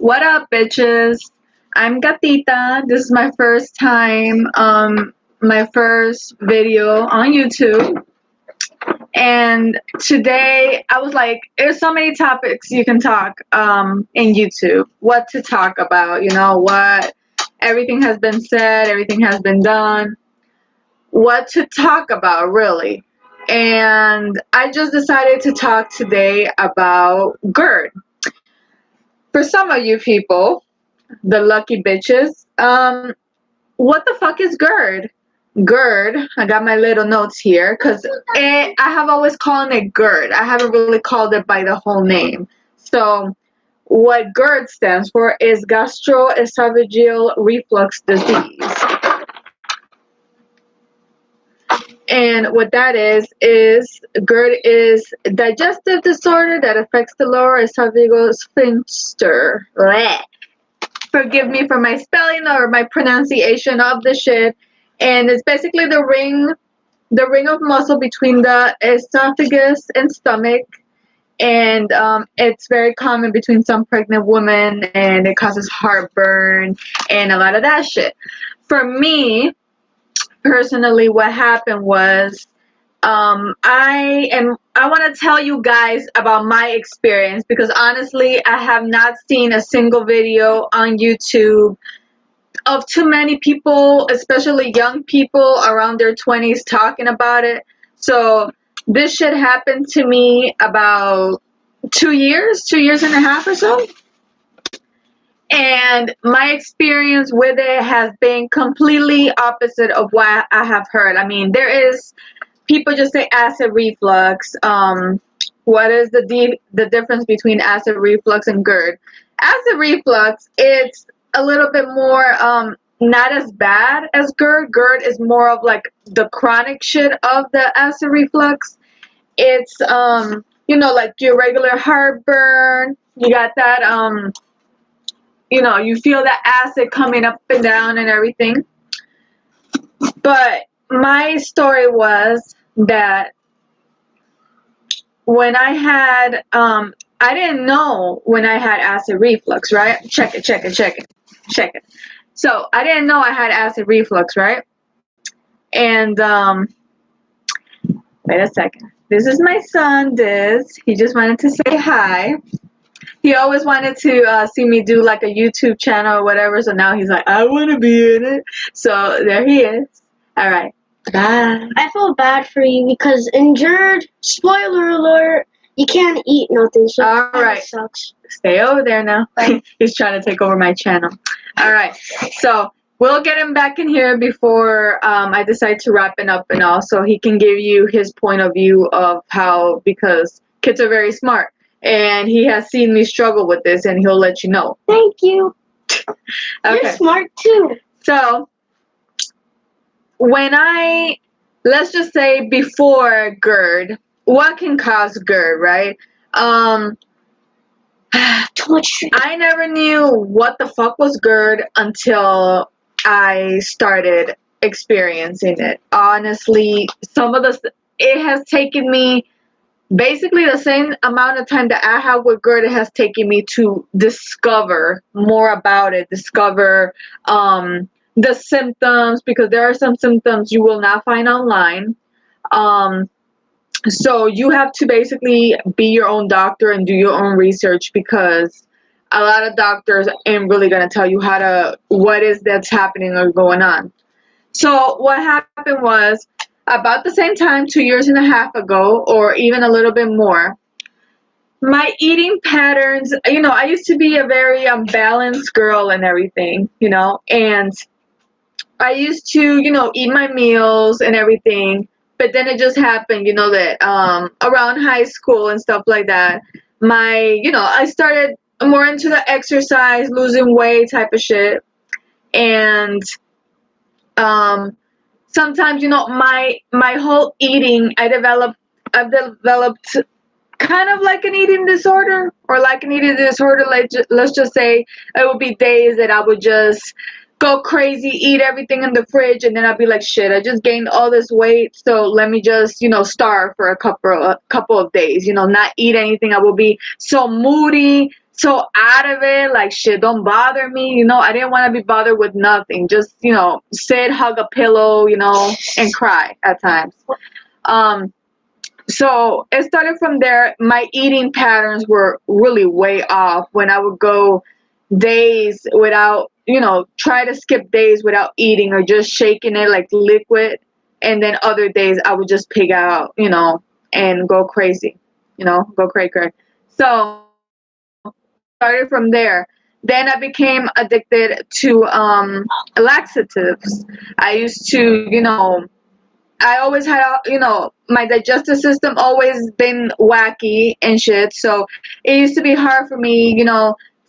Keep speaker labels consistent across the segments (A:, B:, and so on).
A: What up, bitches? I'm Gatita. This is my first time, my first video on YouTube. And today I was like, there's so many topics you can talk in YouTube. What to talk about, what everything has been said, everything has been done. What to talk about, really. And I just decided to talk today about Gerd. For some of you people, the lucky bitches, what the fuck is Gerd? Gerd, I got my little notes here because I have always called it Gerd. I haven't really called it by the whole name. So what Gerd stands for is gastroesophageal reflux disease. And what that is GERD is a digestive disorder that affects the lower esophageal sphincter. Blech. Forgive me for my spelling or my pronunciation of the shit. And it's basically the ring of muscle between the esophagus and stomach. And it's very common between some pregnant women, and it causes heartburn and a lot of that shit. For me, personally, what happened was I want to tell you guys about my experience, because honestly I have not seen a single video on YouTube of too many people, especially young people around their 20s, talking about it. So this shit happened to me about 2 years and a half or so. And my experience with it has been completely opposite of what I have heard. I mean, people just say acid reflux. What is the difference between acid reflux and GERD? Acid reflux, it's a little bit more not as bad as GERD. GERD is more of like the chronic shit of the acid reflux. It's like your regular heartburn. You got that you feel that acid coming up and down and everything. But my story was that when I had, I didn't know when I had acid reflux, right? Check it. So I didn't know I had acid reflux, right? And, wait a second. This is my son, Diz. He just wanted to say hi. He always wanted to see me do like a YouTube channel or whatever, so now he's like, I want to be in it. So there he is. All right. Bye.
B: I feel bad for you because in Gerd, spoiler alert, you can't eat nothing, so
A: all right.
B: Sucks.
A: Stay over there now. He's trying to take over my channel. All right. So we'll get him back in here before I decide to wrap it up and all, so he can give you his point of view of how, because kids are very smart. And he has seen me struggle with this, and he'll let you know.
B: Thank you.
A: Okay.
B: You're smart too.
A: So, let's just say before GERD, what can cause GERD, right?
B: Too much sugar.
A: I never knew what the fuck was GERD until I started experiencing it. Honestly, it has taken me basically the same amount of time that I have with GERD. It has taken me to discover more about it, discover the symptoms, because there are some symptoms you will not find online. So you have to basically be your own doctor and do your own research, because a lot of doctors ain't really going to tell you what is that's happening or going on. So what happened was, about the same time, 2 years and a half ago, or even a little bit more, my eating patterns, I used to be a very balanced girl and everything, and I used to, eat my meals and everything. But then it just happened, that around high school and stuff like that, I started more into the exercise, losing weight type of shit. And sometimes, my whole eating, I've developed kind of like an eating disorder, like let's just say it would be days that I would just go crazy, eat everything in the fridge, and then I'd be like, shit, I just gained all this weight, so let me just, starve for a couple of days, not eat anything. I will be so moody, so out of it, like, shit, don't bother me, I didn't want to be bothered with nothing. Just, sit, hug a pillow, and cry at times. Um, so it started from there. My eating patterns were really way off when I would go days without, try to skip days without eating or just shaking it like liquid. And then other days I would just pig out, and go crazy, go cray cray. So started from there. Then I became addicted to laxatives. I used to, I always had, my digestive system always been wacky and shit. So it used to be hard for me,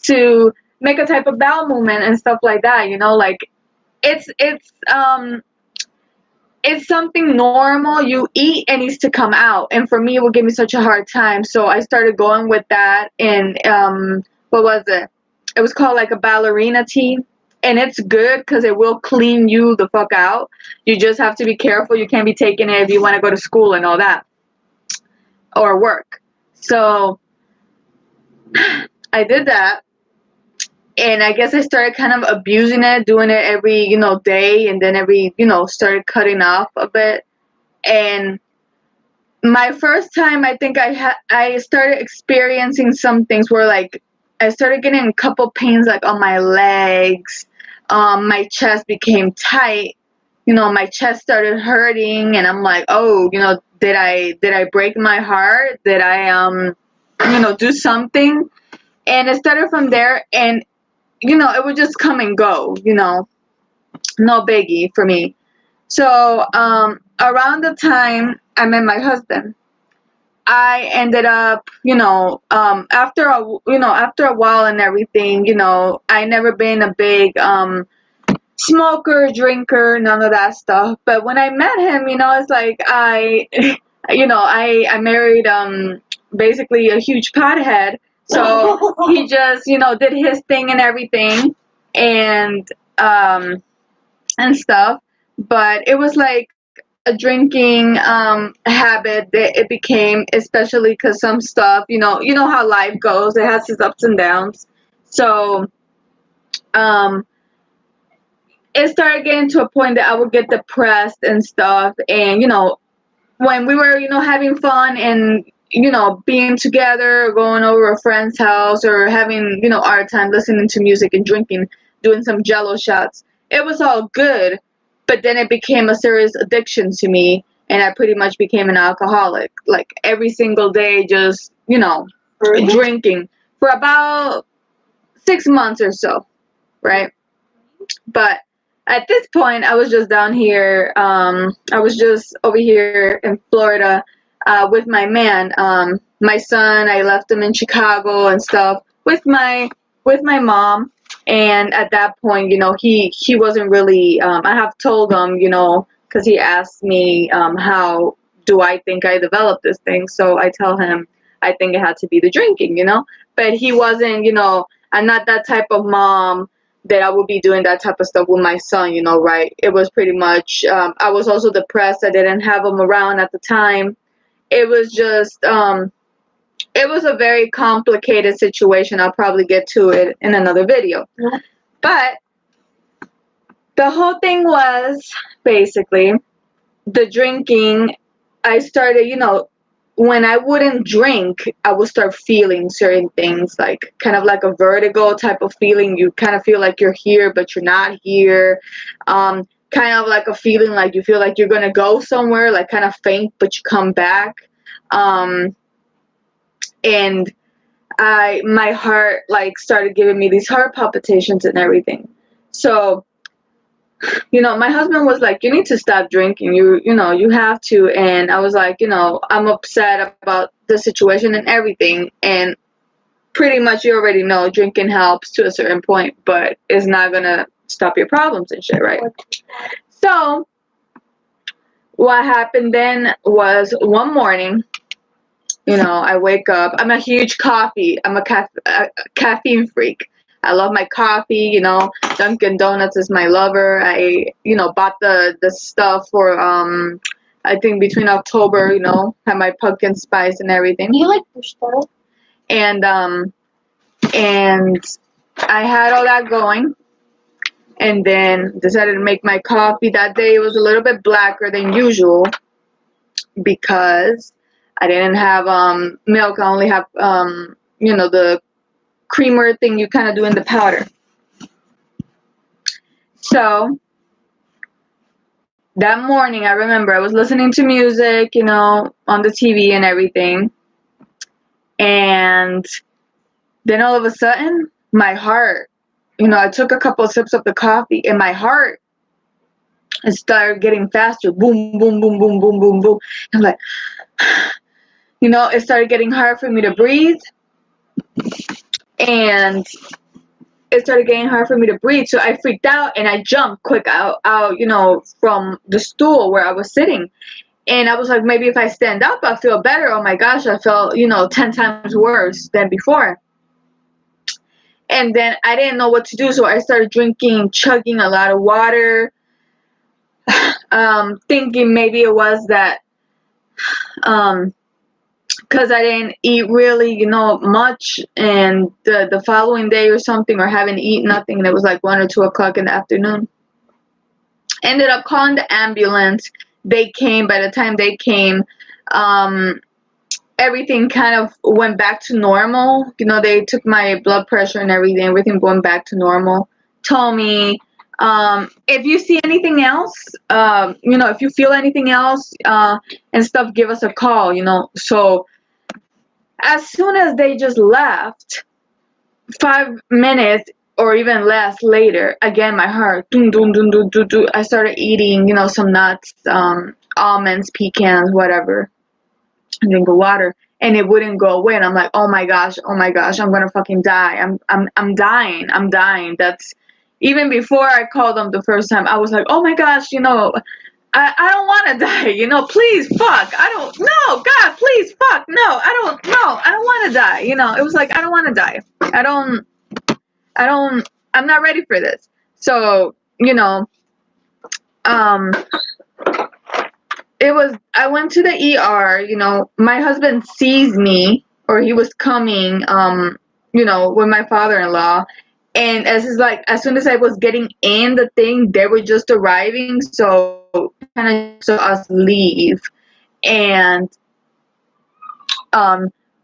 A: to make a type of bowel movement and stuff like that. Like it's it's um it's something normal. You eat and needs to come out, and for me, it would give me such a hard time. So I started going with that, and what was it? It was called like a ballerina tea, and it's good because it will clean you the fuck out. You just have to be careful. You can't be taking it if you want to go to school and all that or work. So I did that, and I guess I started kind of abusing it, doing it every day, and then every started cutting off a bit. And my first time, I think I started experiencing some things where, like, I started getting a couple pains like on my legs. My chest became tight. My chest started hurting, and I'm like, oh, did I break my heart? Did I do something? And it started from there, and it would just come and go. No biggie for me. So around the time I met my husband, I ended up, after a while and everything, I never been a big smoker, drinker, none of that stuff. But when I met him, it's like I married basically a huge pothead. So he just, did his thing and everything, and stuff. But it was like a drinking habit that it became, especially because some stuff, how life goes, it has its ups and downs. So um it started getting to a point that I would get depressed and stuff. And when we were having fun and being together, going over a friend's house, or having our time listening to music and drinking, doing some jello shots, it was all good. But then it became a serious addiction to me, and I pretty much became an alcoholic, like every single day, just drinking for about 6 months or so, right? But at this point, I was just down here. I was just over here in Florida with my man, my son. I left him in Chicago and stuff with my mom. And at that point, he wasn't really. I have told him, because he asked me how do I think I developed this thing. So I tell him I think it had to be the drinking, But he wasn't, I'm not that type of mom that I would be doing that type of stuff with my son, right? It was pretty much, I was also depressed. I didn't have him around at the time. It was just, it was a very complicated situation. I'll probably get to it in another video. But the whole thing was basically the drinking. I started, when I wouldn't drink, I would start feeling certain things, like kind of like a vertigo type of feeling. You kind of feel like you're here, but you're not here. Kind of like a feeling like you feel like you're going to go somewhere, like kind of faint, but you come back. And my heart like started giving me these heart palpitations and everything. So my husband was like, you need to stop drinking. You have to. And I was like, I'm upset about the situation and everything. And pretty much you already know drinking helps to a certain point, but it's not going to stop your problems and shit, right? So what happened then was one morning, I wake up. I'm a huge coffee. I'm a caffeine freak. I love my coffee, Dunkin' Donuts is my lover. I, bought the stuff for, I think between October, had my pumpkin spice and everything.
B: You like the stuff?
A: And, And I had all that going, and then decided to make my coffee. That day it was a little bit blacker than usual because I didn't have milk. I only have the creamer thing you kind of do in the powder. So that morning, I remember I was listening to music, on the TV and everything. And then all of a sudden, my heart, I took a couple of sips of the coffee, and my heart started getting faster. Boom, boom, boom, boom, boom, boom, boom. I'm like, it started getting hard for me to breathe. And it started getting hard for me to breathe. So I freaked out and I jumped quick out, from the stool where I was sitting. And I was like, maybe if I stand up, I'll feel better. Oh my gosh, I felt, 10 times worse than before. And then I didn't know what to do. So I started chugging a lot of water, thinking maybe it was that, because I didn't eat really, much, and the following day or something, or haven't eaten nothing, and it was like 1 or 2 o'clock in the afternoon. Ended up calling the ambulance. They came. By the time they came, everything kind of went back to normal. They took my blood pressure and everything. Everything went back to normal. Told me, if you see anything else, if you feel anything else and stuff, give us a call. So as soon as they just left, 5 minutes or even less later, again my heart, dun, dun, dun, dun, dun, dun. I started eating, some nuts, almonds, pecans, whatever, and drink of water, and it wouldn't go away. And I'm like, oh my gosh, I'm gonna fucking die. I'm dying. That's even before I called them the first time. I was like, oh my gosh, I don't want to die, please, fuck, I don't, no, God, please, fuck, no, I don't want to die, it was like, I don't want to die, I'm not ready for this. So, um, I went to the ER, my husband sees me, or he was coming, with my father-in-law, and as soon as I was getting in the thing, they were just arriving, so they kind of saw us leave, and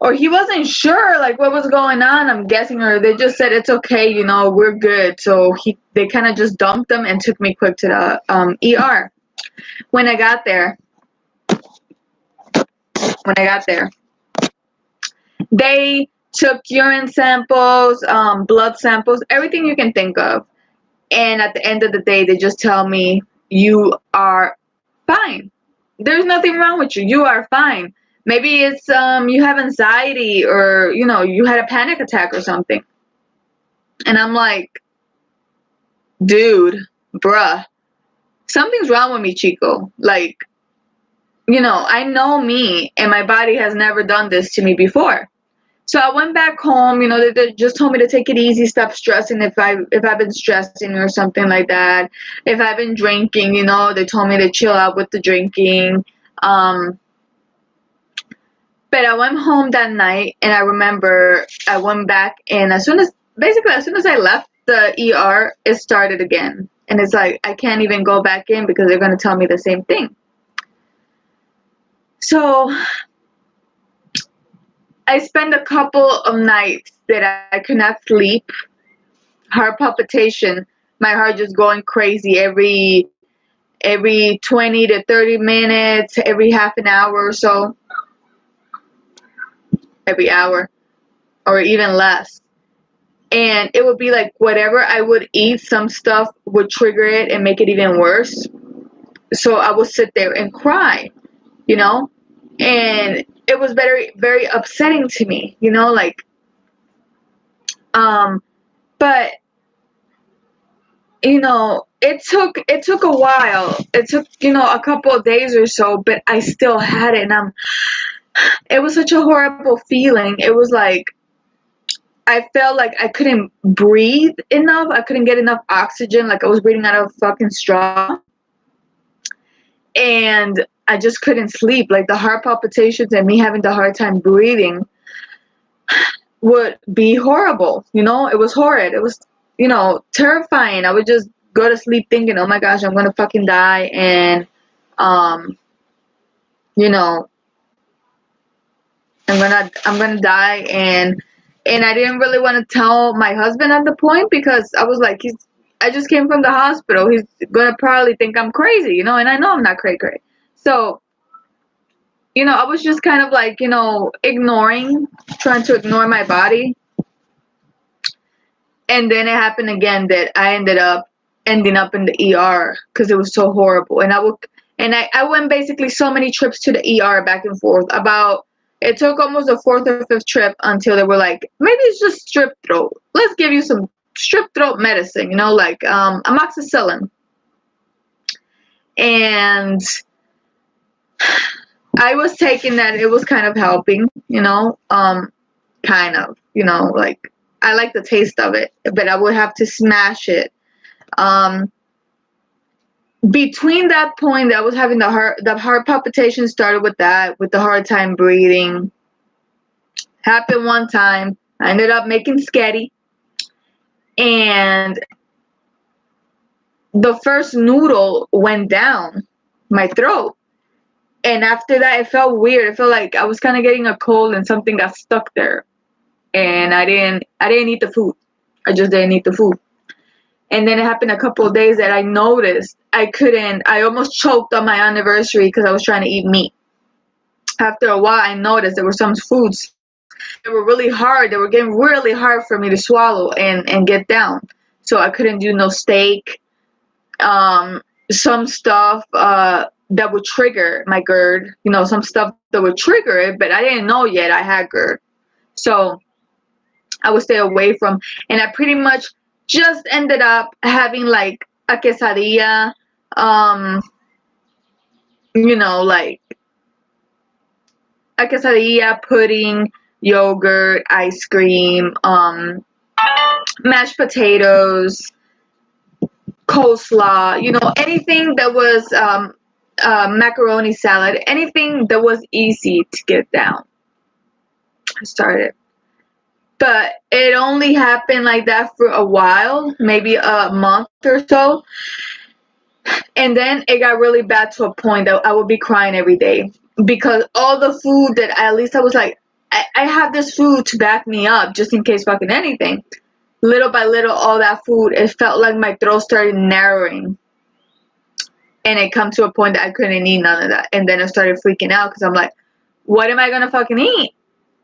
A: or he wasn't sure like what was going on, I'm guessing, or they just said it's okay, we're good. So they kind of just dumped them and took me quick to the ER. When I got there, they took urine samples, blood samples, everything you can think of. And at the end of the day, they just tell me, you are fine. There's nothing wrong with you. You are fine. Maybe it's you have anxiety, or you had a panic attack or something. And I'm like, dude, bruh, something's wrong with me, Chico. Like, I know me, and my body has never done this to me before. So I went back home. They just told me to take it easy, stop stressing if I've been stressing or something like that. If I've been drinking, they told me to chill out with the drinking. But I went home that night, and I remember I went back, and as soon as I left the ER, it started again. And it's like, I can't even go back in because they're going to tell me the same thing. So I spent a couple of nights that I could not sleep. Heart palpitation, my heart just going crazy every 20 to 30 minutes, every half an hour or so, every hour, or even less. And it would be like whatever I would eat, some stuff would trigger it and make it even worse. So I would sit there and cry, and it was very, very upsetting to me, but it took a while. It took, a couple of days or so, but I still had it, and it was such a horrible feeling. It was like, I felt like I couldn't breathe enough. I couldn't get enough oxygen. Like I was breathing out of a fucking straw. And I just couldn't sleep. Like the heart palpitations and me having the hard time breathing. would be horrible. You know, it was horrid. It was, terrifying. I would just go to sleep thinking, oh my gosh, I'm gonna fucking die, and um, you know, I'm gonna die, and I didn't really want to tell my husband at the point because I was like, I just came from the hospital. He's gonna probably think I'm crazy, and I know I'm not cray cray. So, I was just kind of like, trying to ignore my body. And then it happened again that I ending up in the ER because it was so horrible. And I went basically so many trips to the ER back and forth. It took almost the fourth or fifth trip until they were like, maybe it's just strep throat. Let's give you some strep throat medicine, like amoxicillin. And I was taking that. It was kind of helping, kind of, like I like the taste of it, but I would have to smash it. Um, Between that point, I was having the heart palpitations started with that, with the hard time breathing. Happened one time. I ended up making sketty, and the first noodle went down my throat. And after that, it felt weird. It felt like I was kind of getting a cold and something got stuck there. And I didn't eat the food. I just didn't eat the food. And then it happened a couple of days that I noticed I almost choked on my anniversary because I was trying to eat meat. After a while, I noticed there were some foods that were really hard. They were getting really hard for me to swallow and get down. So I couldn't do no steak. Some stuff that would trigger my GERD. Some stuff that would trigger it, but I didn't know yet I had GERD. So I would stay away from. And I pretty much just ended up having like a quesadilla, like a quesadilla, pudding, yogurt, ice cream, mashed potatoes, coleslaw, anything that was macaroni salad, anything that was easy to get down. I started. But it only happened like that for a while, maybe a month or so. And then it got really bad to a point that I would be crying every day because all the food that at least I was like, I have this food to back me up just in case fucking anything. Little by little, all that food, it felt like my throat started narrowing. And it come to a point that I couldn't eat none of that. And then I started freaking out because I'm like, what am I going to fucking eat?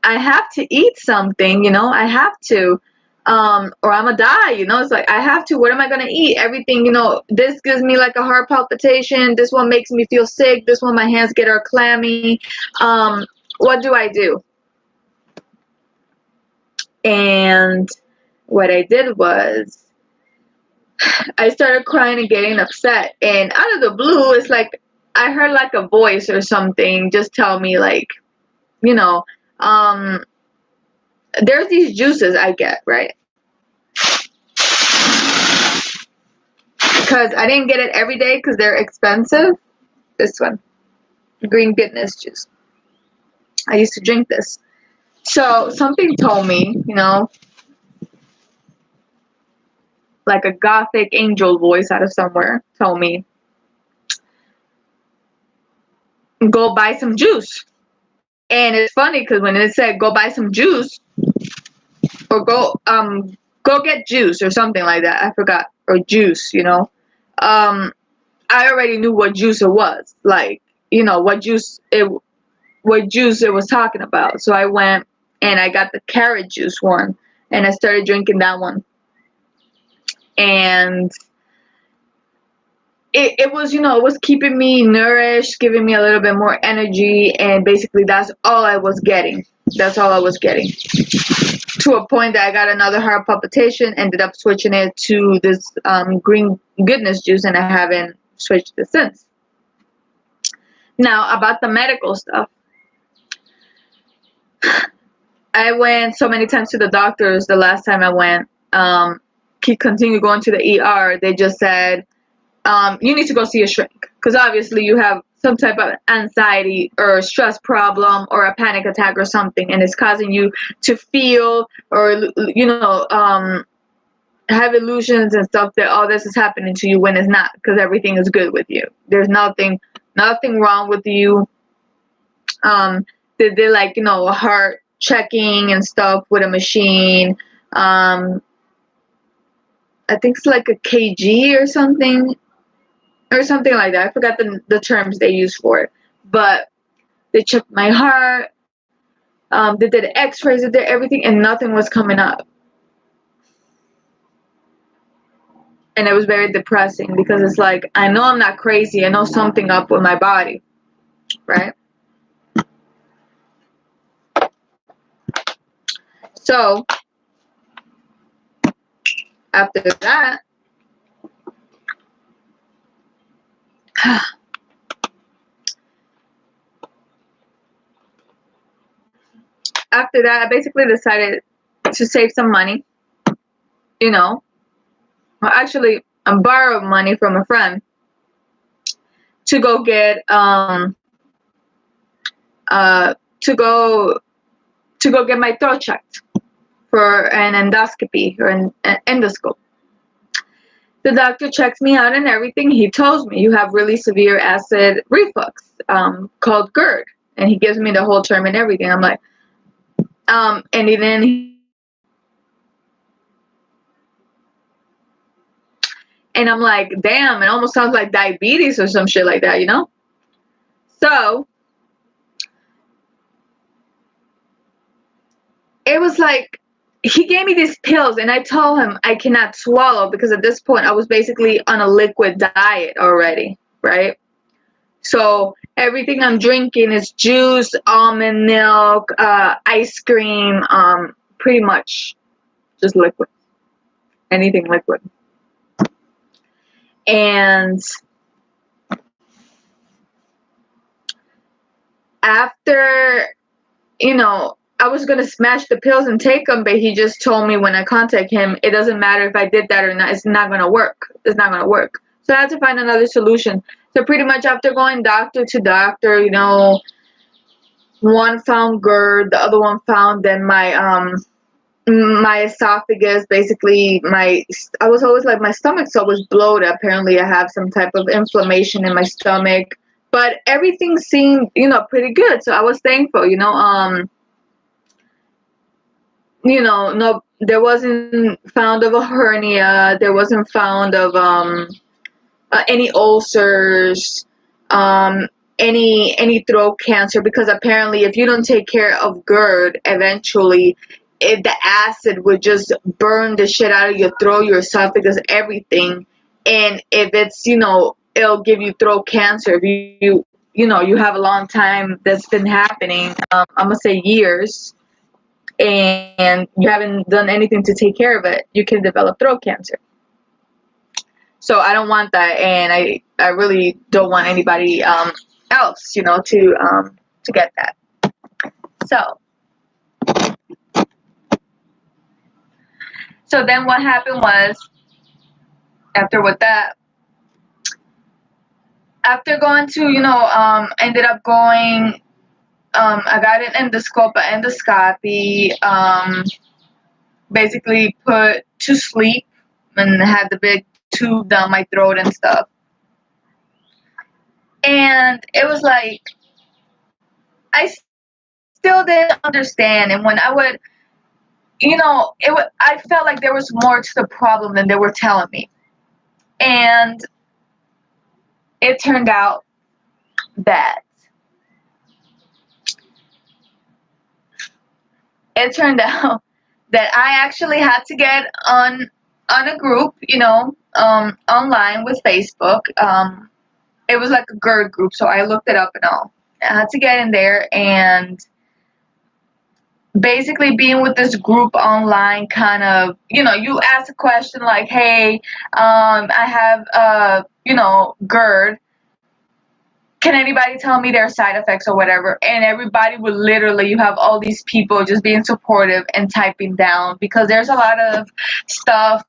A: I have to eat something, I have to. Or I'm gonna die, it's like I have to. What am I gonna eat? Everything, this gives me like a heart palpitation. This one makes me feel sick. This one, my hands get all clammy. What do I do? And what I did was I started crying and getting upset. And out of the blue, it's like I heard like a voice or something just tell me like, there's these juices I get, right? Because I didn't get it every day because they're expensive. This one, green goodness juice. I used to drink this. So something told me, like a gothic angel voice out of somewhere told me, go buy some juice. And it's funny because when it said go buy some juice or go get juice or something like that, I forgot, or juice, I already knew what juice it was, like, what juice it was talking about. So I went and I got the carrot juice one and I started drinking that one. And it was, it was keeping me nourished, giving me a little bit more energy, and basically that's all I was getting. That's all I was getting. To a point that I got another heart palpitation, ended up switching it to this green goodness juice, and I haven't switched it since. Now, about the medical stuff. I went so many times to the doctors the last time I went. Continued going to the ER. They just said, you need to go see a shrink, because obviously you have some type of anxiety or stress problem or a panic attack or something, and it's causing you to feel or have illusions and stuff that all this is happening to you when it's not, because everything is good with you. There's nothing wrong with you. They did like heart checking and stuff with a machine. I think it's like a kg or something like that. I forgot the terms they use for it, but they checked my heart. They did x-rays, they did everything, and nothing was coming up. And it was very depressing, because it's like, I know I'm not crazy. I know something up with my body, right? So after that, I basically decided to save some money. Well, actually, I borrowed money from a friend to go get to go get my throat checked for an endoscopy or an endoscope. The doctor checks me out and everything. He tells me you have really severe acid reflux, called Gerd, and he gives me the whole term and everything. I'm like, and and I'm like, damn, it almost sounds like diabetes or some shit like that, So it was like, he gave me these pills, and I told him I cannot swallow, because at this point I was basically on a liquid diet already, right? So everything I'm drinking is juice, almond milk, ice cream, pretty much just liquid, anything liquid. And after, I was going to smash the pills and take them, but he just told me when I contact him, it doesn't matter if I did that or not. It's not going to work. It's not going to work. So I had to find another solution. So pretty much after going doctor to doctor, one found GERD, the other one found then my esophagus, basically I was always like, my stomach's always bloated. Apparently I have some type of inflammation in my stomach, but everything seemed, pretty good. So I was thankful, no, there wasn't found of a hernia. There wasn't found of any ulcers, any throat cancer, because apparently if you don't take care of GERD, eventually the acid would just burn the shit out of your throat, your esophagus, everything. And if it's, it'll give you throat cancer. If you have a long time that's been happening, I'm gonna say years, and you haven't done anything to take care of it, you can develop throat cancer. So I don't want that, and I really don't want anybody else, to get that. So then what happened was, after going to, ended up going, I got an endoscopy, basically put to sleep, and had the big tube down my throat and stuff. And it was like, I still didn't understand. And when I would, I felt like there was more to the problem than they were telling me. And it turned out that I actually had to get on a group, online with Facebook. It was like a GERD group, so I looked it up and all. I had to get in there, and basically being with this group online, kind of, you ask a question like, hey, I have, GERD. Can anybody tell me their side effects or whatever? And everybody would literally, you have all these people just being supportive and typing down, because there's a lot of stuff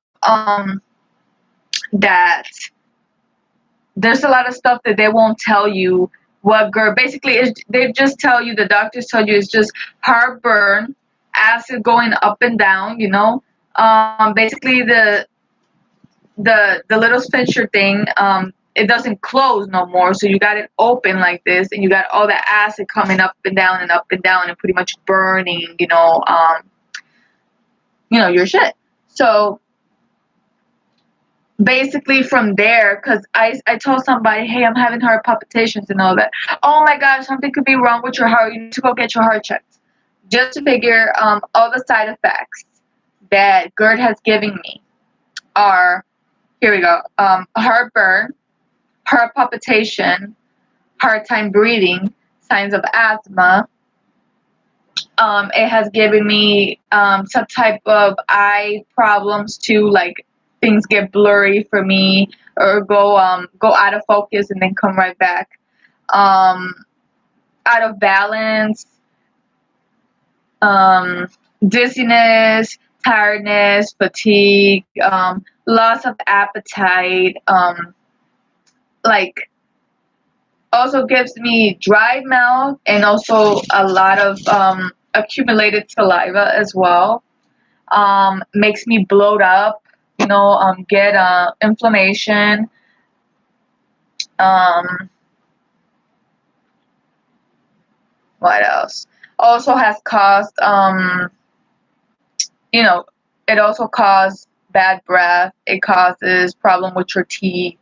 A: that there's a lot of stuff that they won't tell you what GERD basically is. They just tell you, the doctors tell you, it's just heartburn, acid going up and down, basically the little sphincter thing, it doesn't close no more, so you got it open like this, and you got all that acid coming up and down and up and down and pretty much burning, your shit. So basically from there, because I told somebody, hey, I'm having heart palpitations and all that. Oh my gosh, something could be wrong with your heart. You need to go get your heart checked. Just to figure all the side effects that GERD has given me are, here we go, heartburn, heart palpitation, hard time breathing, signs of asthma. It has given me some type of eye problems too, like things get blurry for me or go out of focus and then come right back. Out of balance, dizziness, tiredness, fatigue, loss of appetite, like also gives me dry mouth and also a lot of accumulated saliva as well. Makes me bloat up, get inflammation. What else? Also has caused, it also caused bad breath. It causes problem with your teeth,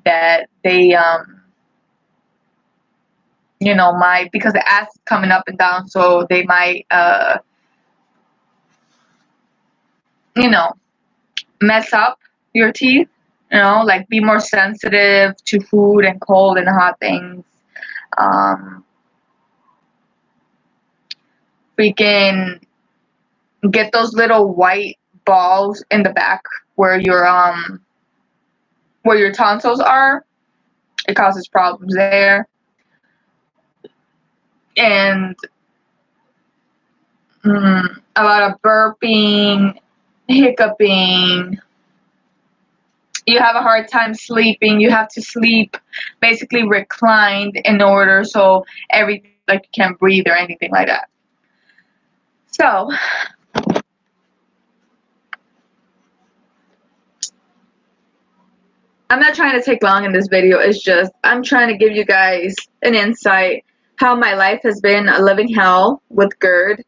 A: that they, might, because the acid's coming up and down, so they might, mess up your teeth, like be more sensitive to food and cold and hot things. Freaking get those little white balls in the back where your tonsils are. It causes problems there. And a lot of burping, hiccuping. You have a hard time sleeping. You have to sleep basically reclined in order so everything, like you can't breathe or anything like that. So I'm not trying to take long in this video. It's just I'm trying to give you guys an insight how my life has been a living hell with GERD.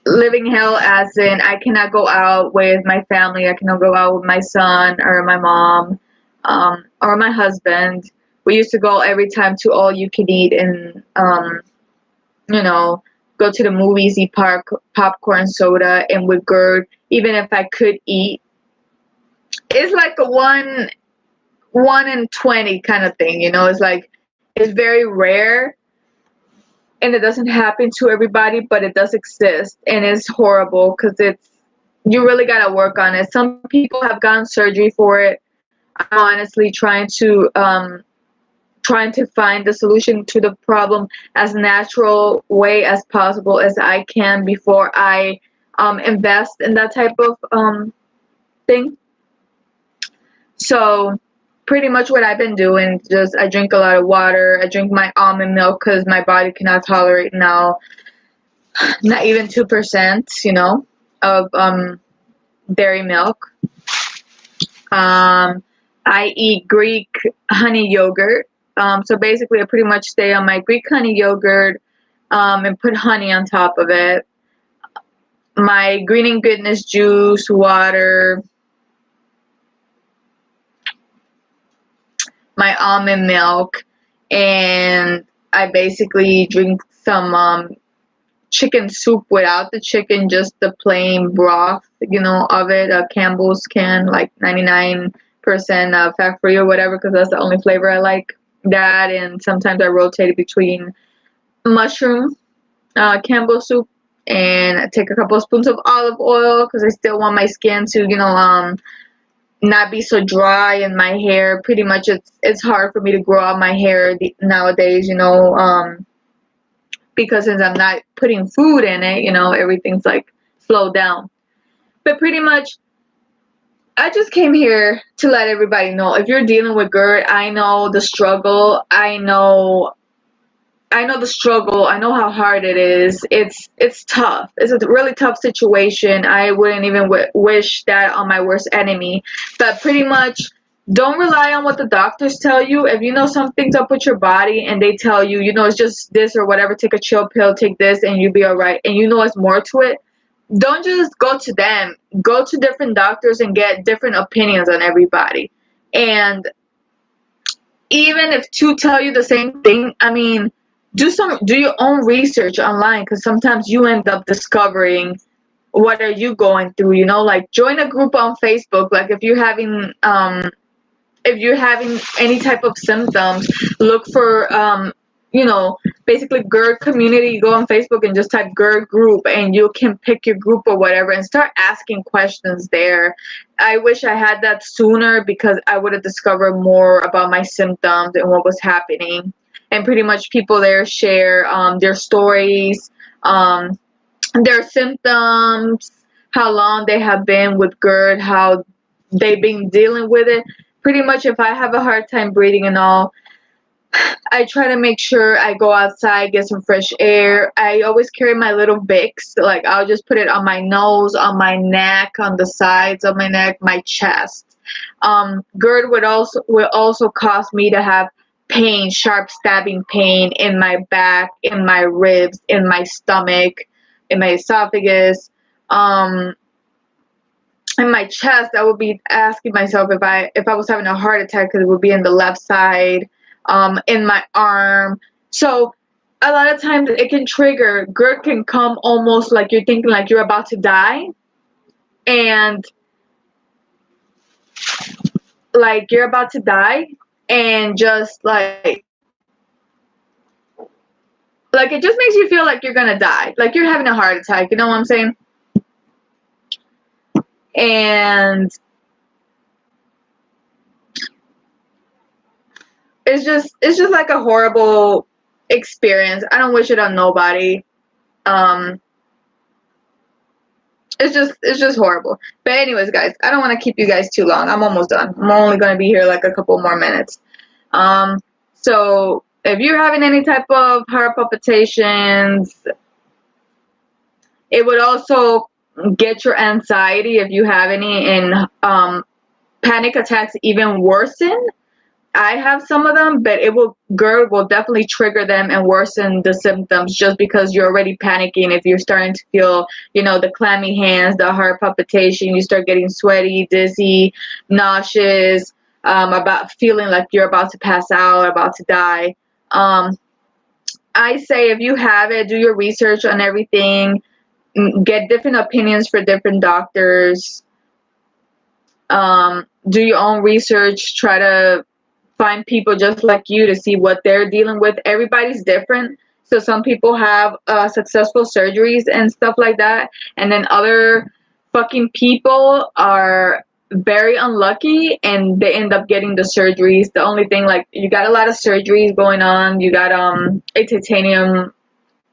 A: Living hell as in I cannot go out with my family. I cannot go out with my son or my mom, or my husband. We used to go every time to all you can eat and go to the movies, eat popcorn, soda, and with GERD, even if I could eat, it's like a 1 in 20 kind of thing. It's like it's very rare. And it doesn't happen to everybody, but it does exist, and it's horrible because you really gotta work on it. Some people have gotten surgery for it. I'm honestly trying to find the solution to the problem as natural way as possible as I can before I invest in that type of thing. So pretty much what I've been doing, just I drink a lot of water. I drink my almond milk because my body cannot tolerate now not even 2%, of dairy milk. I eat Greek honey yogurt. So basically I pretty much stay on my Greek honey yogurt, and put honey on top of it. My Green and Goodness juice, water, my almond milk, and I basically drink some chicken soup without the chicken, just the plain broth, of it. Campbell's can, like 99% fat free or whatever, because that's the only flavor I like. That, and sometimes I rotate it between mushroom Campbell soup, and I take a couple of spoons of olive oil because I still want my skin to, not be so dry, and my hair, pretty much it's hard for me to grow out my hair nowadays, because since I'm not putting food in it, everything's like slowed down. But pretty much I just came here to let everybody know, if you're dealing with GERD, I know the struggle. I know the struggle. I know how hard it is. It's tough. It's a really tough situation. I wouldn't even wish that on my worst enemy. But pretty much, don't rely on what the doctors tell you. If you know something's up with your body and they tell you, it's just this or whatever, take a chill pill, take this, and you'll be all right. And it's more to it. Don't just go to them. Go to different doctors and get different opinions on everybody. And even if two tell you the same thing, I mean, do your own research online, because sometimes you end up discovering what are you going through. Like, join a group on Facebook. Like, if you're having any type of symptoms, look for basically GERD community. You go on Facebook and just type GERD group, and you can pick your group or whatever and start asking questions there. I wish I had that sooner, because I would have discovered more about my symptoms and what was happening. And pretty much people there share their stories, their symptoms, how long they have been with GERD, how they've been dealing with it. Pretty much, if I have a hard time breathing and all, I try to make sure I go outside, get some fresh air. I always carry my little Vicks. Like, I'll just put it on my nose, on my neck, on the sides of my neck, my chest. GERD will also cause me to have pain, sharp stabbing pain in my back, in my ribs, in my stomach, in my esophagus, in my chest. I would be asking myself if I was having a heart attack, because it would be in the left side, in my arm. So a lot of times it can trigger. GERD can come almost like you're thinking like you're about to die, and like you're about to die, and just like it just makes you feel like you're gonna die, like you're having a heart attack. You know what I'm saying? And it's just like a horrible experience. I don't wish it on nobody. Um, it's just horrible. But anyways, guys, I don't want to keep you guys too long. I'm almost done. I'm only gonna be here like a couple more minutes. So if you're having any type of heart palpitations, it would also get your anxiety, if you have any, and panic attacks even worsen. I have some of them, but GERD will definitely trigger them and worsen the symptoms, just because you're already panicking. If you're starting to feel, the clammy hands, the heart palpitation, you start getting sweaty, dizzy, nauseous, about feeling like you're about to pass out, about to die. I say, if you have it, do your research on everything, get different opinions for different doctors, do your own research, try to find people just like you to see what they're dealing with. Everybody's different. So some people have successful surgeries and stuff like that, and then other fucking people are very unlucky and they end up getting the surgeries. The only thing, like, you got a lot of surgeries going on. You got a titanium,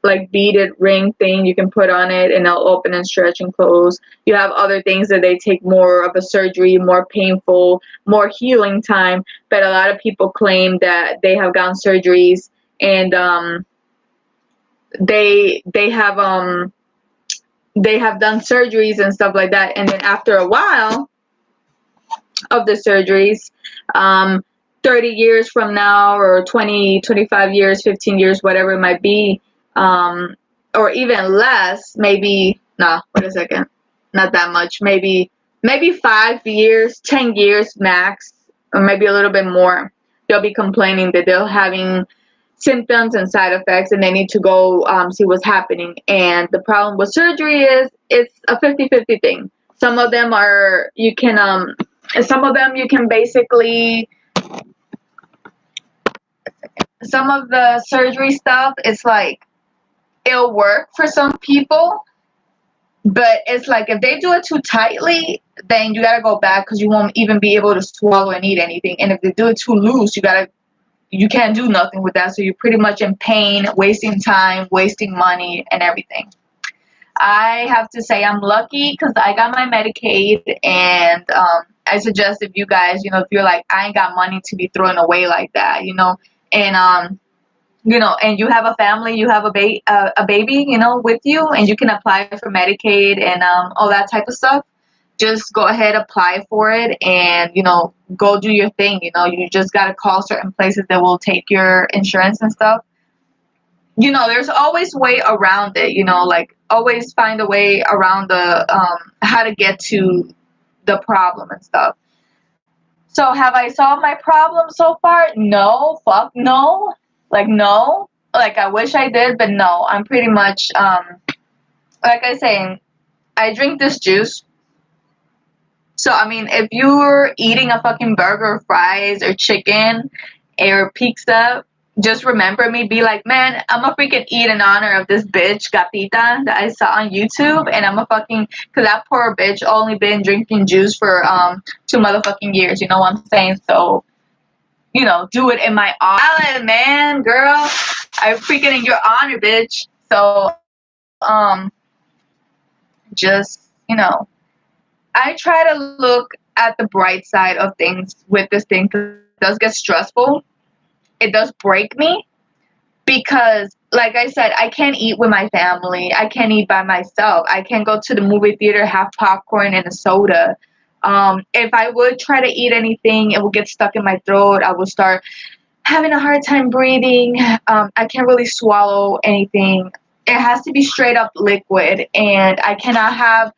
A: like, beaded ring thing you can put on it, and it'll open and stretch and close. You have other things that they take more of a surgery, more painful, more healing time. But a lot of people claim that they have gotten surgeries, and they have done surgeries and stuff like that, and then after a while of the surgeries, 30 years from now, or 20, 25 years, 15 years, whatever it might be, or even less, maybe, nah, wait a second, not that much, maybe 5 years, 10 years max, or maybe a little bit more, they'll be complaining that they're having symptoms and side effects, and they need to go see what's happening. And the problem with surgery is it's a 50-50 thing. Some of them you can basically, some of the surgery stuff, it's like, it'll work for some people, but it's like, if they do it too tightly, then you gotta go back, because you won't even be able to swallow and eat anything. And if they do it too loose, you can't do nothing with that. So you're pretty much in pain, wasting time, wasting money, and everything. I have to say I'm lucky, because I got my Medicaid, and I suggest if you guys, if you're like, I ain't got money to be throwing away like that, and and you have a family, you have a baby, with you, and you can apply for Medicaid and all that type of stuff. Just go ahead, apply for it, and go do your thing. You just gotta call certain places that will take your insurance and stuff. There's always way around it. Like always find a way around the how to get to the problem and stuff. So have I solved my problem so far? No, fuck no. Like no. Like I wish I did, but no. I'm pretty much like I say, I drink this juice. So I mean, if you're eating a fucking burger or fries or chicken or pizza, just remember me. Be like, man, I'm a freaking eat in honor of this bitch Gatita that I saw on YouTube, and I'm a fucking, cause that poor bitch only been drinking juice for 2 motherfucking years. You know what I'm saying? So do it in my honor, man, girl. I freaking in your honor, bitch. So just I try to look at the bright side of things with this thing, because it does get stressful. It does break me because, like I said, I can't eat with my family. I can't eat by myself. I can't go to the movie theater, have popcorn and a soda. If I would try to eat anything, it will get stuck in my throat. I will start having a hard time breathing. I can't really swallow anything. It has to be straight up liquid, and I cannot have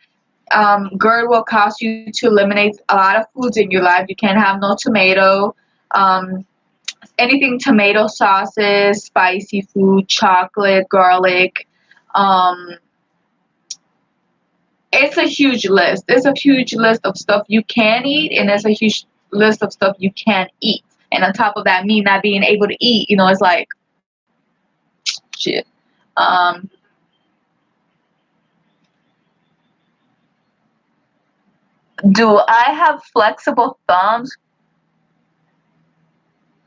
A: GERD will cause you to eliminate a lot of foods in your life. You can't have no tomato, anything tomato sauces, spicy food, chocolate, garlic. Um, it's a huge list. There's a huge list of stuff you can eat, and there's a huge list of stuff you can't eat. And on top of that, me not being able to eat, it's like shit. Um, do I have flexible thumbs?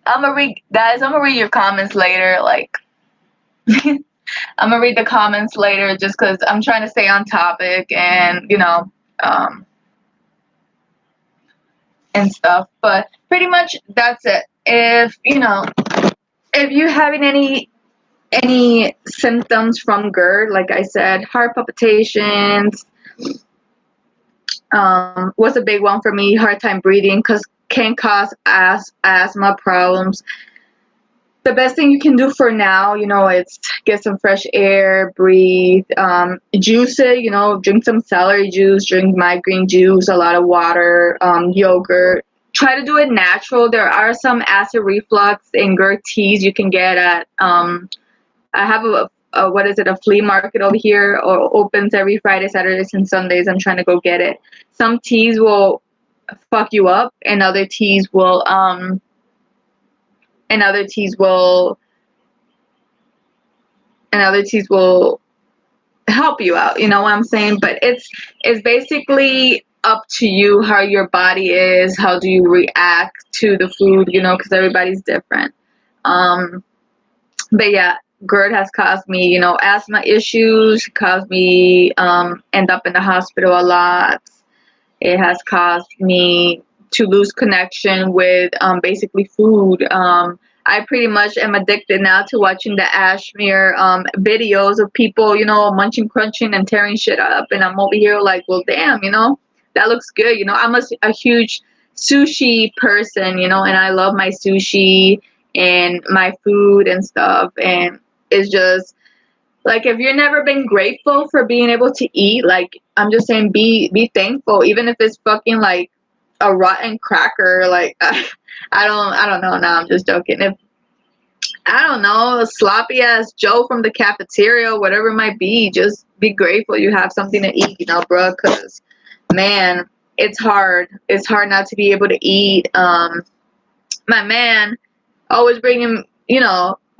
A: I'm gonna read your comments later. Like, I'm gonna read the comments later, just because I'm trying to stay on topic and um, and stuff. But pretty much that's it. If you having any symptoms from GERD, like I said, heart palpitations, was a big one for me. Hard time breathing, because can cause asthma problems. The best thing you can do for now, it's get some fresh air, breathe, juice it, drink some celery juice, drink migraine juice, a lot of water, yogurt. Try to do it natural. There are some acid reflux and GERD teas you can get at, I have a flea market over here, or opens every Friday, Saturdays, and Sundays. I'm trying to go get it. Some teas will fuck you up, and other teas will, and other teas will help you out. You know what I'm saying? But it's basically up to you how your body is, how do you react to the food, because everybody's different. But yeah, GERD has caused me, asthma issues, caused me end up in the hospital a lot. It has caused me to lose connection with basically food. I pretty much am addicted now to watching the Ashmere videos of people, munching, crunching, and tearing shit up. And I'm over here like, well, damn, that looks good. I'm a huge sushi person, and I love my sushi and my food and stuff. And it's just like, if you've never been grateful for being able to eat, like, I'm just saying, be thankful, even if it's fucking like a rotten cracker. Like, I don't know. Now I'm just joking. If I don't know, a sloppy ass Joe from the cafeteria, whatever it might be, just be grateful you have something to eat, bro. Cause man, it's hard. It's hard not to be able to eat. My man always bringing,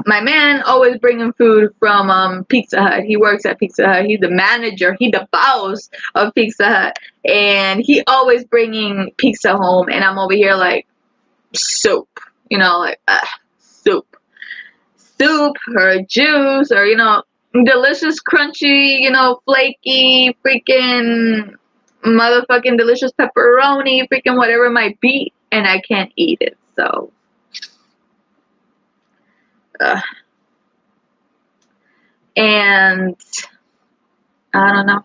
A: my man always bringing food from Pizza Hut. He works at Pizza Hut. He's the manager. He the boss of Pizza Hut, and he always bringing pizza home. And I'm over here like soup, like soup, or juice, or delicious, crunchy, flaky, freaking motherfucking delicious pepperoni, freaking whatever it might be, and I can't eat it. So, and I don't know.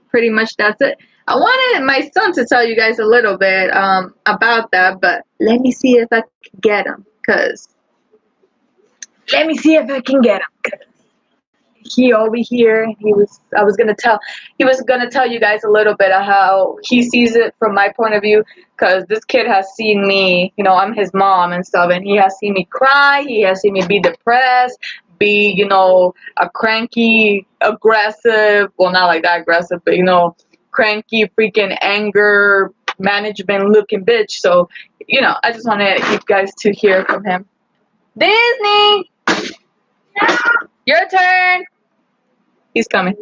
A: Pretty much that's it. I wanted my son to tell you guys a little bit about that, but let me see if I can get him. Let me see if I can get him. Cause he over here. He was gonna tell you guys a little bit of how he sees it from my point of view. Cause this kid has seen me. You know, I'm his mom and stuff, and he has seen me cry. He has seen me be depressed, be, you know, a cranky, aggressive. Well, not like that aggressive, but you know, cranky, freaking anger management looking bitch. So, you know, I just wanted you guys to hear from him. Disney, your turn. He's coming.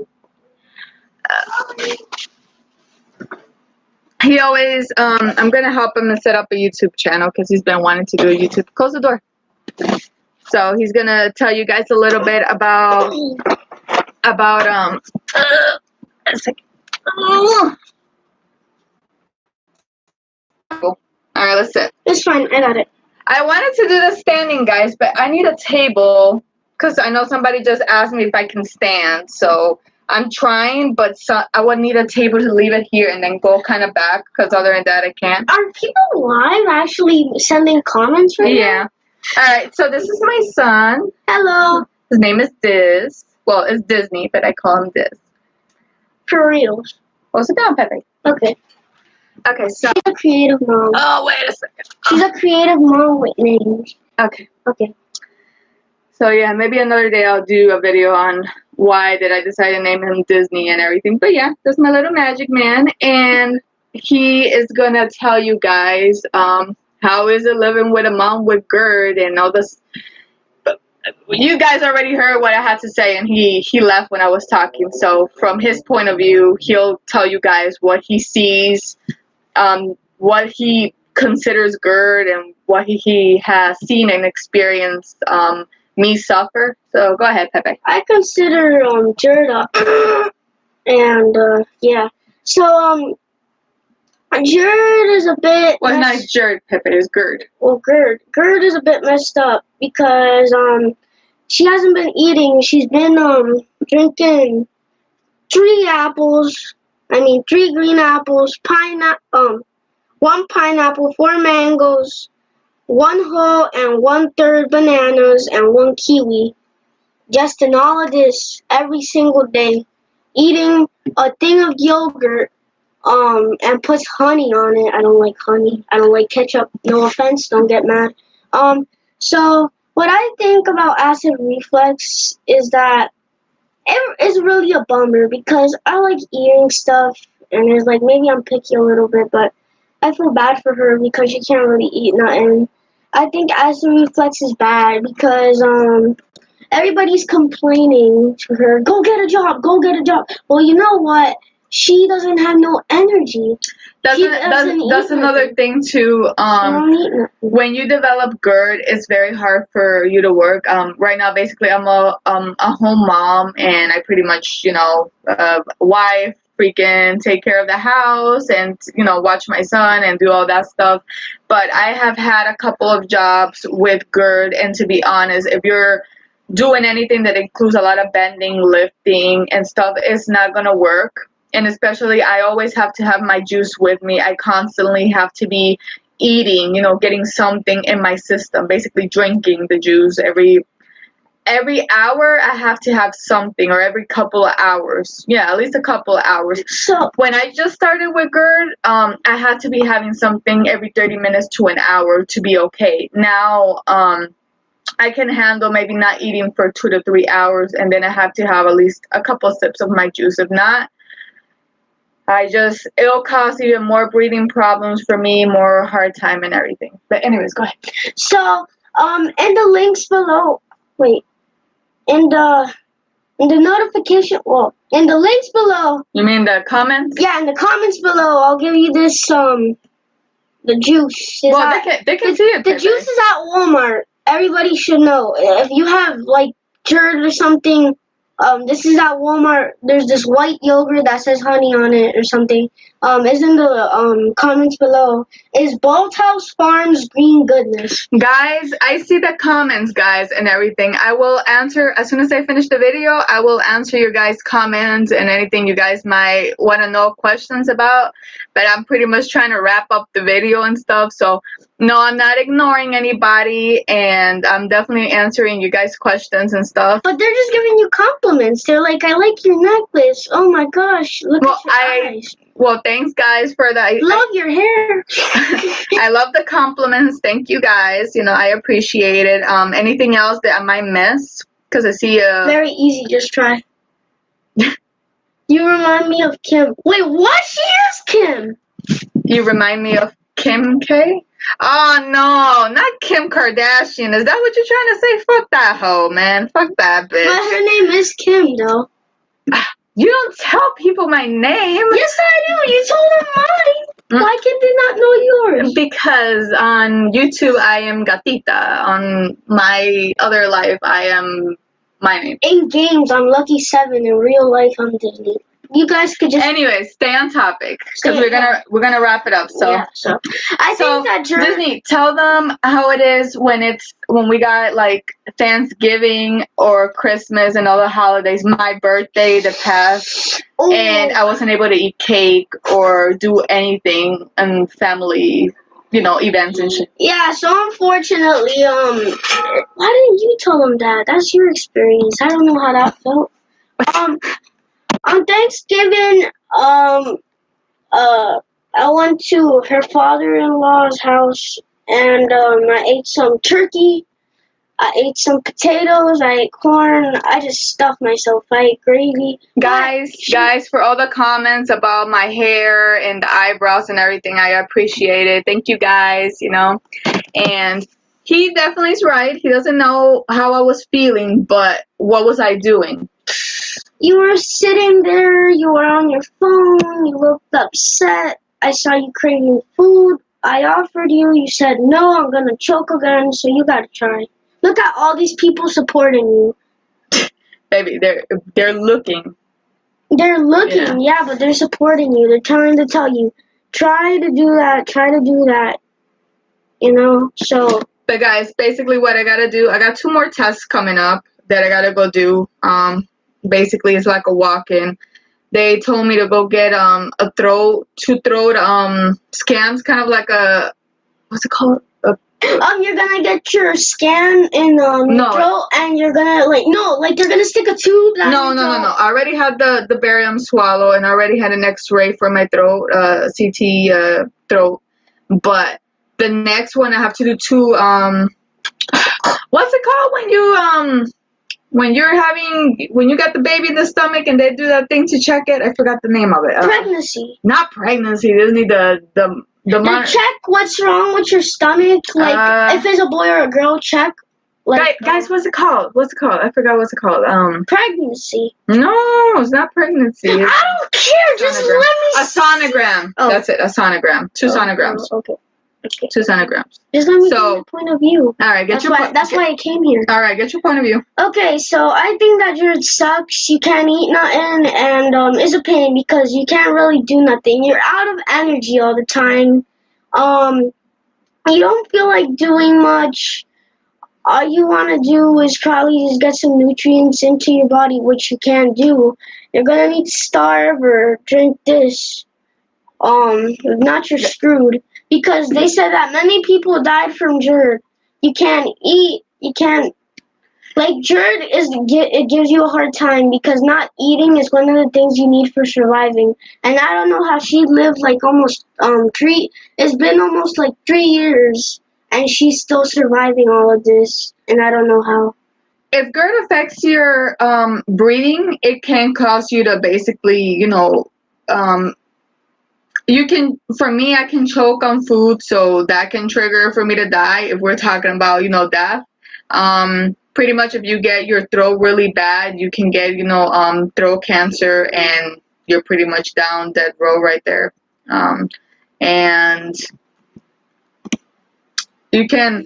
A: He always, I'm gonna help him to set up a YouTube channel because he's been wanting to do a YouTube. Close the door. So he's gonna tell you guys a little bit about a second. All right, let's sit.
B: It's fine. I got it.
A: I wanted to do the standing, guys, but I need a table because I know somebody just asked me if I can stand. So I'm trying, but I would need a table to leave it here and then go kind of back because other than that, I can't.
B: Are people live actually sending comments right now?
A: Yeah. All right, so this is my son.
B: Hello.
A: His name is Diz. Well, it's Disney, but I call him Diz.
B: For real.
A: Well, sit down, Pepe.
B: Okay.
A: Okay, so.
B: She's a creative mom.
A: Oh, wait a second.
B: She's a creative mom with names.
A: Okay.
B: Okay.
A: So, yeah, maybe another day I'll do a video on why did I decide to name him Disney and everything. But, yeah, that's my little magic man. And he is going to tell you guys how is it living with a mom with Gerd and all this. You guys already heard what I had to say, and he left when I was talking. So from his point of view, he'll tell you guys what he sees, what he considers Gerd, and what he has seen and experienced me suffer. So go ahead, Pepe.
B: I consider Gerd and yeah. So Gerd is a bit.
A: Well, not Gerd, Pepe. It's Gerd.
B: Well, Gerd is a bit messed up because she hasn't been eating. She's been drinking 3 green apples, one pineapple, 4 mangoes, 1 whole and 1/3 bananas, and 1 kiwi. Just in all of this every single day, eating a thing of yogurt. And puts honey on it. I don't like honey. I don't like ketchup. No offense, don't get mad. So what I think about acid reflux is that it is really a bummer because I like eating stuff, and it's like maybe I'm picky a little bit, but I feel bad for her because she can't really eat nothing. I think acid reflux is bad because everybody's complaining to her, go get a job, go get a job. Well, you know what? She doesn't have no energy.
A: That's another thing too. When you develop GERD, it's very hard for you to work. Right now, basically, I'm a home mom, and I pretty much, wife, freaking take care of the house, and watch my son and do all that stuff. But I have had a couple of jobs with GERD, and to be honest, if you're doing anything that includes a lot of bending, lifting, and stuff, it's not gonna work. And especially, I always have to have my juice with me. I constantly have to be eating, getting something in my system, basically drinking the juice every hour. I have to have something, or every couple of hours. Yeah, at least a couple of hours. So when I just started with GERD, I had to be having something every 30 minutes to an hour to be okay. Now, I can handle maybe not eating for 2 to 3 hours, and then I have to have at least a couple sips of my juice. If not, it'll cause even more breathing problems for me, more hard time and everything. But anyways, go ahead.
B: So, in the links below, in the notification, in the links below.
A: You mean the comments?
B: Yeah, in the comments below, I'll give you this, the juice.
A: They can see it.
B: The juice is at Walmart. Everybody should know. If you have, GERD or something, This is at Walmart. There's this white yogurt that says honey on it or something. Is in the comments below. Is Bolthouse Farms green goodness?
A: Guys, I see the comments, guys, and everything. I will answer as soon as I finish the video. I will answer your guys' comments and anything you guys might want to know questions about. But I'm pretty much trying to wrap up the video and stuff. So, no, I'm not ignoring anybody, and I'm definitely answering you guys' questions and stuff.
B: But they're just giving you compliments. They're like, I like your necklace. Oh my gosh, look at your eyes.
A: Well, thanks, guys, for that.
B: Love your hair.
A: I love the compliments. Thank you, guys. You know, I appreciate it. Anything else that I might miss? Because I see
B: Very easy. Just try. You remind me of Kim. Wait, what? She is Kim.
A: You remind me of Kim K? Oh, no, not Kim Kardashian. Is that what you're trying to say? Fuck that hoe, man. Fuck that bitch.
B: But her name is Kim, though.
A: You don't tell people my name.
B: Yes, I do. You told her mine. Why can they not know yours?
A: Because on YouTube, I am Gatita. On my other life, I am my name.
B: In games, I'm Lucky 7. In real life, I'm Disney. You guys could just.
A: Anyways, stay on topic because we're gonna wrap it up. So
B: yeah, so I think that
A: Disney, tell them how it is when we got like Thanksgiving or Christmas and other holidays. My birthday that passed, and I wasn't able to eat cake or do anything and family, events and shit.
B: Yeah, so unfortunately, why didn't you tell them that? That's your experience. I don't know how that felt. On Thanksgiving, I went to her father-in-law's house, and I ate some turkey. I ate some potatoes. I ate corn. I just stuffed myself. I ate gravy.
A: Guys, for all the comments about my hair and the eyebrows and everything, I appreciate it. Thank you, guys. And he definitely is right. He doesn't know how I was feeling, but what was I doing?
B: You were sitting there, you were on your phone, you looked upset, I saw you craving food, I offered you, you said no, I'm gonna choke again, so you gotta try. Look at all these people supporting you.
A: Baby, they're looking.
B: They're looking, yeah, but they're supporting you. They're trying to tell you, try to do that, so.
A: But guys, basically what I gotta do, I got 2 more tests coming up that I gotta go do. Basically, it's like a walk-in. They told me to go get two throat scans, kind of like a, what's it called?
B: You're gonna get your scan in
A: no.
B: throat, and you're gonna they're gonna stick a tube.
A: No. I already had the barium swallow, and I already had an X-ray for my throat, CT throat. But the next one, I have to do 2. What's it called when you got the baby in the stomach and they do that thing to check it? I forgot the name of it.
B: Pregnancy.
A: Not pregnancy. They need the
B: check what's wrong with your stomach. Like if it's a boy or a girl, check.
A: Guys, what's it called? I forgot what's it called.
B: Pregnancy.
A: No, it's not pregnancy.
B: I don't care. Just let me.
A: A sonogram. Oh. That's it. A sonogram. 2 sonograms.
B: Okay.
A: 2 sonograms.
B: Just let me get your point of view.
A: All right,
B: that's why I came here.
A: All right, get your point of view.
B: Okay, so I think that Gerd sucks. You can't eat nothing, and it's a pain because you can't really do nothing. You're out of energy all the time. You don't feel like doing much. All you want to do is probably just get some nutrients into your body, which you can't do. You're gonna need to starve or drink this. If not, you're screwed. Because they said that many people died from Gerd. You can't eat. You can't. Like, Gerd it gives you a hard time because not eating is one of the things you need for surviving. And I don't know how she lived like almost it's been almost like 3 years and she's still surviving all of this. And I don't know how.
A: If Gerd affects your breathing, it can cause you to basically, for me, I can choke on food, so that can trigger for me to die if we're talking about, death. Pretty much if you get your throat really bad, you can get, throat cancer, and you're pretty much down dead row right there. And you can,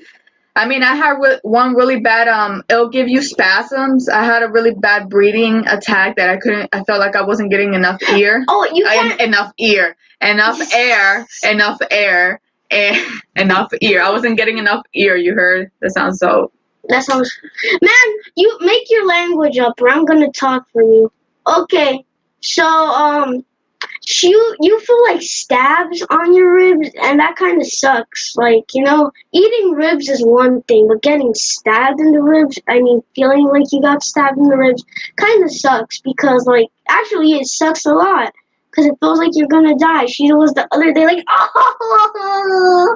A: I mean, I had one really bad, it'll give you spasms. I had a really bad breathing attack that I felt like I wasn't getting enough ear.
B: Oh, you can't.
A: Enough ear. Enough air. Enough air. And enough ear. I wasn't getting enough ear, you heard? That sounds so.
B: That sounds. Man, you make your language up, or I'm gonna talk for you. Okay, so you feel like stabs on your ribs, and that kind of sucks. Like, eating ribs is one thing, but getting stabbed in the ribs, I mean, feeling like you got stabbed in the ribs, kind of sucks because, like, actually, it sucks a lot. Because it feels like you're gonna die. She was the other day like, oh!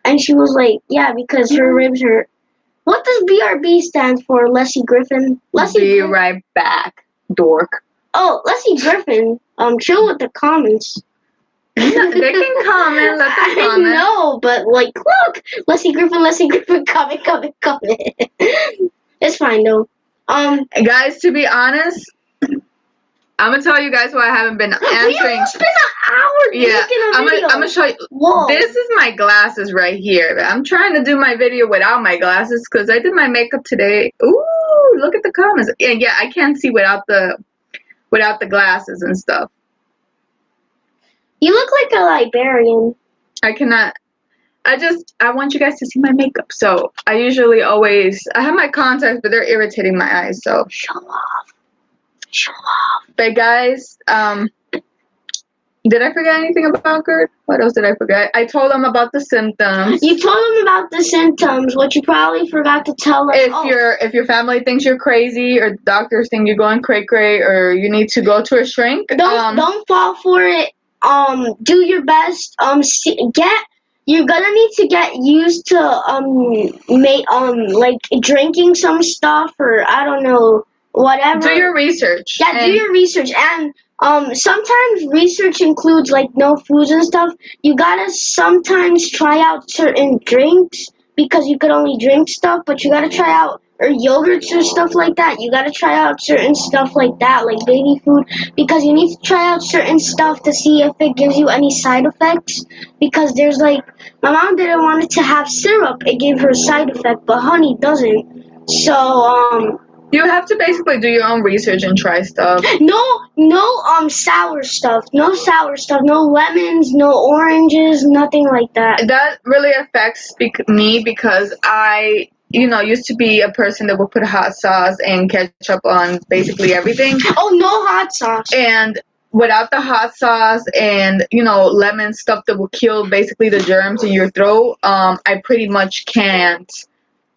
B: And she was like, yeah, because her ribs hurt. What does BRB stand for, Leslie Griffin?
A: Be right back, dork.
B: Oh, Leslie Griffin. Chill with the comments.
A: They can comment. Let them comment.
B: I know, but like, look, Leslie Griffin, comment. It's fine though.
A: Guys, to be honest, I'm gonna tell you guys why I haven't been answering.
B: We almost spent an hour making a video.
A: I'm gonna show you.
B: Whoa.
A: This is my glasses right here. I'm trying to do my video without my glasses because I did my makeup today. Ooh, look at the comments. Yeah, I can't see without the glasses and stuff.
B: You look like a librarian.
A: I cannot. I want you guys to see my makeup. So I usually I have my contacts, but they're irritating my eyes. So
B: show off.
A: But guys, did I forget anything about Gerd? What else did I forget? I told them about the symptoms.
B: You told them about the symptoms. What you probably forgot to tell us.
A: If your family thinks you're crazy, or doctors think you're going cray, or you need to go to a shrink,
B: don't fall for it. Do your best. You're gonna need to get used to like drinking some stuff, or I don't know, whatever.
A: Do your research.
B: Yeah, do your research. And sometimes research includes like no foods and stuff. You gotta sometimes try out certain drinks because you could only drink stuff, but you gotta try out or yogurts or stuff like that. You gotta try out certain stuff like that, like baby food, because you need to try out certain stuff to see if it gives you any side effects. Because there's like, my mom didn't want it to have syrup. It gave her a side effect, but honey doesn't. So
A: you have to basically do your own research and try stuff.
B: No sour stuff. No sour stuff. No lemons, no oranges, nothing like that.
A: That really affects me because I, used to be a person that would put hot sauce and ketchup on basically everything.
B: Oh, no hot sauce.
A: And without the hot sauce and, lemon stuff that will kill basically the germs in your throat, I pretty much can't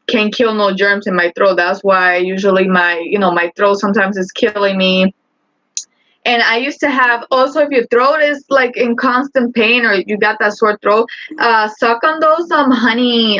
A: kill no germs in my throat. That's why usually my throat sometimes is killing me. And I used to have also, if your throat is like in constant pain or you got that sore throat, suck on those honey,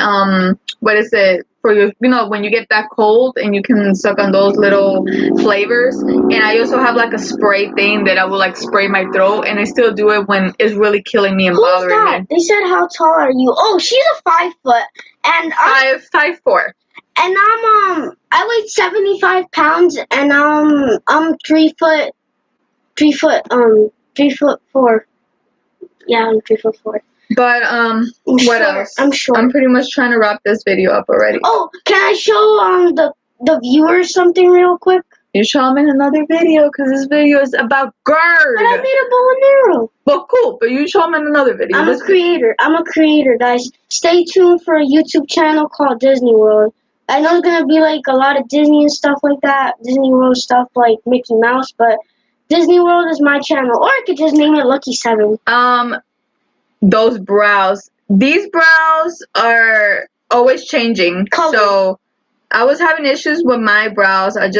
A: what is it for your, when you get that cold, and you can suck on those little flavors. And I also have like a spray thing that I will like spray my throat, and I still do it when it's really killing me and bothering me.
B: They said, how tall are you? Oh, she's a 5 foot. And I'm
A: 5'4".
B: And I weigh 75 pounds, and I'm 3 foot 4. Yeah, I'm 3'4".
A: But what else?
B: I'm short.
A: I'm pretty much trying to wrap this video up already.
B: Oh, can I show the viewers something real quick?
A: You show them in another video because this video is about Gerd.
B: But I made a bow and arrow.
A: Well, cool. But you show them in another video.
B: I'm a creator, guys. Stay tuned for a YouTube channel called Disney World. I know it's gonna be like a lot of Disney and stuff like that. Disney World stuff like Mickey Mouse, but Disney World is my channel. Or I could just name it Lucky 7.
A: Those brows. These brows are always changing.
B: Color.
A: So I was having issues with my brows. I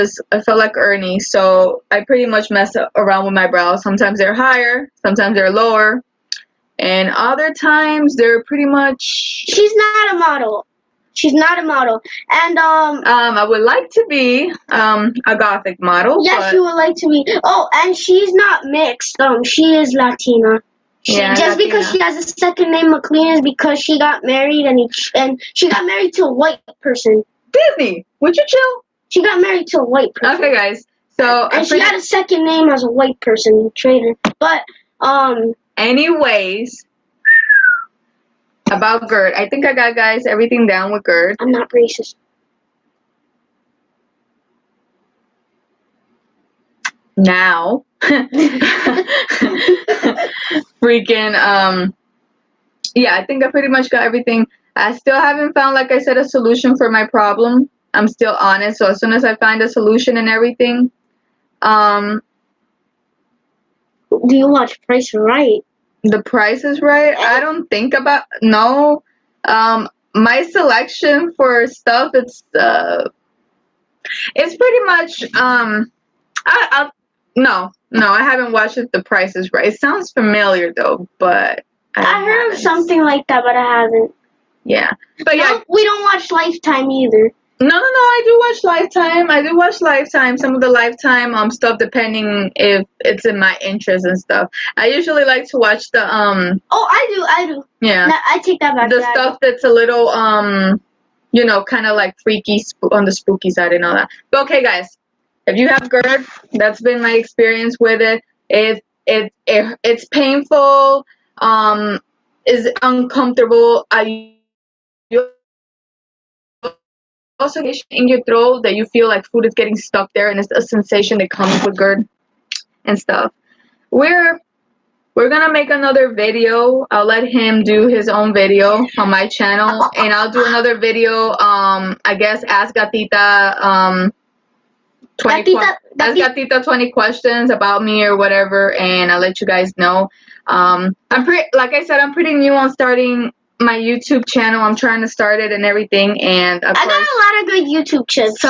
A: felt like Ernie. So I pretty much mess around with my brows. Sometimes they're higher. Sometimes they're lower. And other times they're pretty much...
B: She's not a model. And
A: I would like to be a gothic model.
B: Yes, you would like to be. Oh, and she's not mixed. She is Latina. Because she has a second name McLean is because she got married and she got married to a white person.
A: Disney, would you chill?
B: She got married to a white person.
A: Okay, guys. So
B: and she got a second name as a white person, traitor. But
A: anyways, about Gerd. I think I got, guys, everything down with Gerd.
B: I'm not racist.
A: Now. Freaking, yeah, I think I pretty much got everything. I still haven't found, like I said, a solution for my problem. I'm still on it. So as soon as I find a solution and everything,
B: Do you watch Price Right?
A: The Price is Right. I don't think about, no. My selection for stuff, it's pretty much, no, I haven't watched it. The Price is Right. It sounds familiar though, but
B: I heard of something like that, but I haven't.
A: Yeah, but yeah,
B: we don't watch Lifetime either.
A: No, I do watch Lifetime. I do watch Lifetime. Some of the Lifetime stuff, depending if it's in my interest and stuff. I usually like to watch the
B: Oh, I do.
A: Yeah.
B: No, I take that back.
A: The stuff that's a little kind of like freaky on the spooky side and all that. But okay, guys, if you have GERD, that's been my experience with it. It's painful. Is uncomfortable. You also in your throat that you feel like food is getting stuck there, and it's a sensation that comes with GERD and stuff. We're gonna make another video. I'll let him do his own video on my channel, and I'll do another video. I guess ask Gatita 20 questions about me or whatever, and I'll let you guys know. Like I said, I'm pretty new on starting my YouTube channel. I'm trying to start it and everything, and of
B: I
A: course,
B: got a lot of good YouTube tips.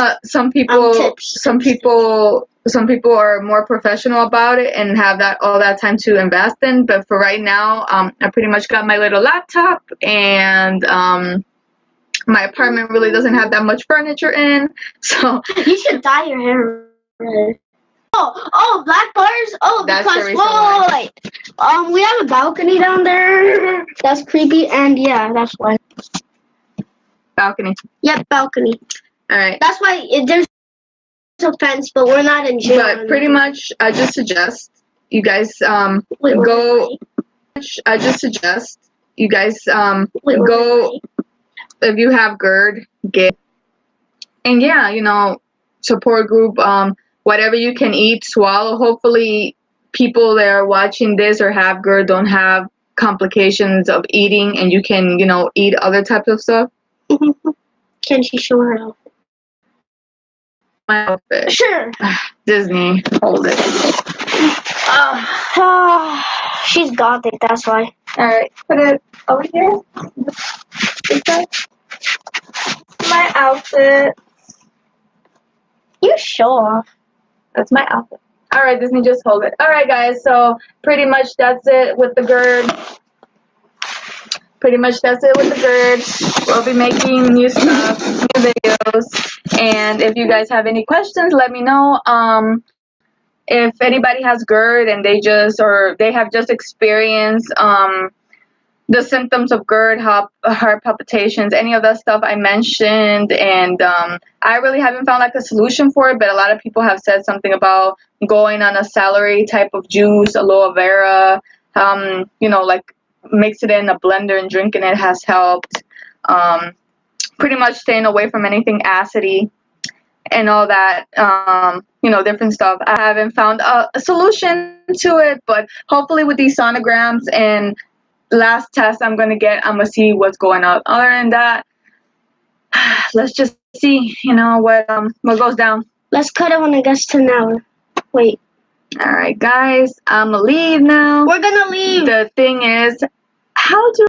A: Some people are more professional about it and have all that time to invest in. But for right now, I pretty much got my little laptop, and my apartment really doesn't have that much furniture in, so
B: you should dye your hair red. Oh, black bars. Oh,
A: that's
B: because Floyd. We have a balcony down there. That's creepy, and yeah, that's why.
A: Balcony.
B: Yep, balcony.
A: All right.
B: That's why there's a fence, but we're not in jail.
A: But pretty much, I just suggest you guys
B: Wait.
A: I just suggest you guys go. If you have GERD, get, and yeah, support group, whatever you can eat, swallow. Hopefully people that are watching this or have GERD don't have complications of eating, and you can, eat other types of stuff.
B: Can she show her outfit?
A: My outfit.
B: Sure.
A: Disney, hold it.
B: She's gothic, that's why.
A: Alright, put it over here. This side. My outfit.
B: You show off.
A: That's my outfit. Alright, Disney, just hold it. Alright, guys, so pretty much that's it with the GERD. We'll be making new stuff, new videos. And if you guys have any questions, let me know. If anybody has GERD and they have just experienced the symptoms of GERD, heart palpitations, any of that stuff I mentioned, and I really haven't found like a solution for it, but a lot of people have said something about going on a celery type of juice, aloe vera, like mix it in a blender and drinking it has helped. Pretty much staying away from anything acidy and all that, different stuff. I haven't found a solution to it, but hopefully with these sonograms and last test I'm gonna see what's going on. Other than that, let's just see, what goes down.
B: Let's cut it when it gets to an hour. Wait.
A: All right, guys, I'm gonna leave now.
B: We're gonna leave.
A: The thing is, how do